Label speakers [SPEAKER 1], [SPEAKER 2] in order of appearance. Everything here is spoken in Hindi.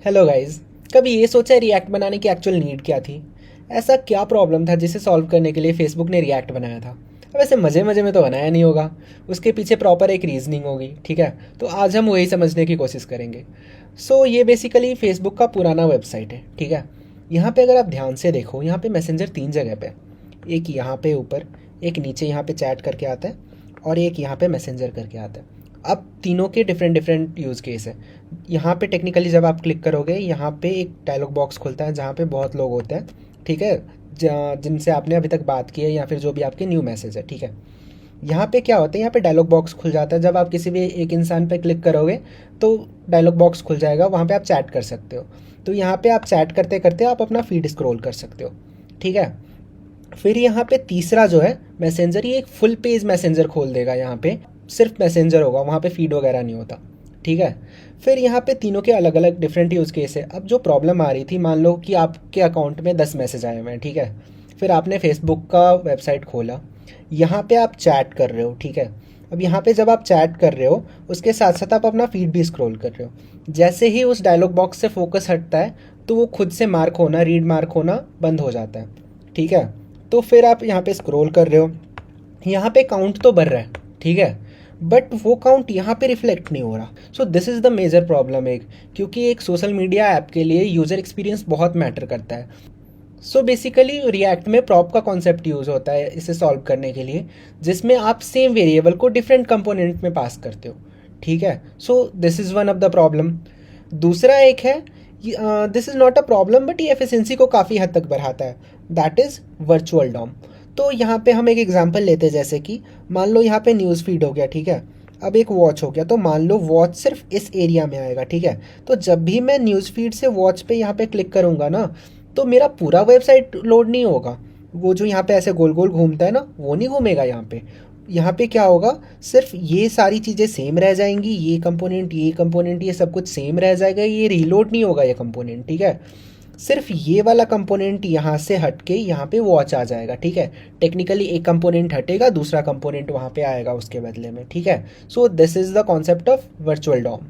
[SPEAKER 1] Hello guys. कभी ये सोचा है रिएक्ट बनाने की एक्चुअल नीड क्या थी? ऐसा क्या प्रॉब्लम था जिसे सॉल्व करने के लिए फेसबुक ने रिएक्ट बनाया था? अब ऐसे मज़े मज़े में तो बनाया नहीं होगा, उसके पीछे प्रॉपर एक रीजनिंग होगी। ठीक है, तो आज हम वही समझने की कोशिश करेंगे। ये बेसिकली फेसबुक का पुराना वेबसाइट है। ठीक है, यहाँ पे अगर आप ध्यान से देखो, यहाँ पे मैसेंजर तीन जगह पे है। एक यहाँ पे ऊपर, एक नीचे यहाँ पे चैट करके आता है, और एक यहाँ पे मैसेंजर करके आता है। अब तीनों के डिफरेंट डिफरेंट यूज़ केस है। यहाँ पे टेक्निकली जब आप क्लिक करोगे, यहाँ पे एक डायलॉग बॉक्स खुलता है जहाँ पे बहुत लोग होते हैं। ठीक है, जिनसे आपने अभी तक बात की है या फिर जो भी आपके न्यू मैसेज है। ठीक है, यहाँ पे क्या होता है, यहाँ पे डायलॉग बॉक्स खुल जाता है। जब आप किसी भी एक इंसान पे क्लिक करोगे तो डायलॉग बॉक्स खुल जाएगा, वहाँ पे आप चैट कर सकते हो। तो यहाँ पे आप चैट करते करते आप अपना फीड स्क्रॉल कर सकते हो। ठीक है, फिर यहाँ पे तीसरा जो है मैसेंजर, ये एक फुल पेज मैसेंजर खोल देगा। यहाँ पे सिर्फ मैसेंजर होगा, वहाँ पे फीड वगैरह नहीं होता। ठीक है, फिर यहाँ पे तीनों के अलग अलग डिफरेंट यूज़ केस है। अब जो प्रॉब्लम आ रही थी, मान लो कि आपके अकाउंट में 10 मैसेज आए हुए हैं। ठीक है, फिर आपने फेसबुक का वेबसाइट खोला, यहाँ पे आप चैट कर रहे हो। ठीक है, अब यहाँ पे जब आप चैट कर रहे हो, उसके साथ साथ आप अपना फीड भी स्क्रॉल कर रहे हो। जैसे ही उस डायलॉग बॉक्स से फोकस हटता है, तो वो खुद से मार्क होना, रीड मार्क होना बंद हो जाता है। ठीक है, तो फिर आप यहाँ पे स्क्रॉल कर रहे हो, यहाँ पे काउंट तो बढ़ रहा है। ठीक है, बट वो काउंट यहाँ पे रिफ्लेक्ट नहीं हो रहा। So this is the major problem एक, क्योंकि एक सोशल मीडिया ऐप के लिए यूज़र एक्सपीरियंस बहुत मैटर करता है। बेसिकली रिएक्ट में प्रॉप का कॉन्सेप्ट यूज़ होता है इसे सॉल्व करने के लिए, जिसमें आप सेम वेरिएबल को डिफरेंट कंपोनेंट में पास करते हो। ठीक है, so this is one of the problem. दूसरा एक है, this is not a problem but ये एफिशिएंसी को काफ़ी हद तक बढ़ाता है, दैट इज़ वर्चुअल डॉम। तो यहाँ पे हम एक एग्जांपल लेते हैं, जैसे कि मान लो यहाँ पे न्यूज़ फीड हो गया। ठीक है, अब एक वॉच हो गया, तो मान लो वॉच सिर्फ इस एरिया में आएगा। ठीक है, तो जब भी मैं न्यूज़ फीड से वॉच पे यहाँ पे क्लिक करूँगा ना, तो मेरा पूरा वेबसाइट लोड नहीं होगा। वो जो यहाँ पे ऐसे गोल गोल घूमता है ना, वो नहीं घूमेगा यहाँ पे। यहाँ पे क्या होगा, सिर्फ ये सारी चीज़ें सेम रह जाएंगी, ये कंपोनेंट ये सब कुछ सेम रह जाएगा, ये रीलोड नहीं होगा ये कंपोनेंट। ठीक है, सिर्फ ये वाला कंपोनेंट यहाँ से हट के यहाँ पे वॉच आ जाएगा। ठीक है, टेक्निकली एक कंपोनेंट हटेगा, दूसरा कंपोनेंट वहाँ पे आएगा उसके बदले में। ठीक है, so this is the concept of virtual Dom.